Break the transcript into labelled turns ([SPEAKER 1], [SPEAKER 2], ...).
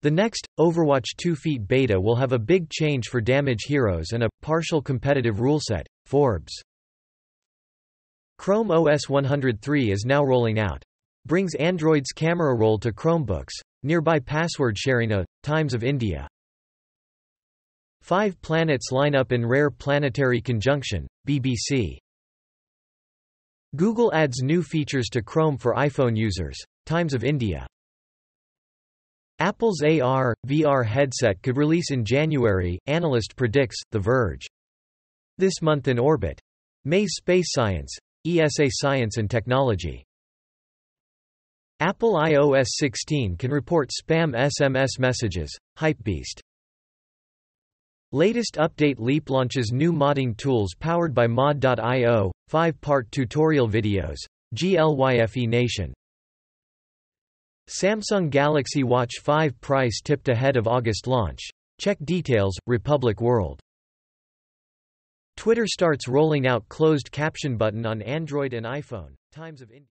[SPEAKER 1] The next, Overwatch 2 Feet beta will have a big change for damage heroes and a partial competitive ruleset. Forbes. Chrome OS 103 is now rolling out. Brings Android's camera roll to Chromebooks. Nearby password sharing. Times of India. 5 planets line up in rare planetary conjunction. BBC. Google adds new features to Chrome for iPhone users. Times of India. Apple's AR/VR headset could release in January, analyst predicts. The Verge. This month in orbit. May Space Science. ESA Science and Technology. Apple iOS 16 can report spam SMS messages. Hypebeast. Latest update. Leap launches new modding tools powered by mod.io, 5-part tutorial videos. GLYFE Nation. Samsung Galaxy Watch 5 price tipped ahead of August launch. Check details. Republic World. Twitter starts rolling out closed caption button on Android and iPhone. Times of India.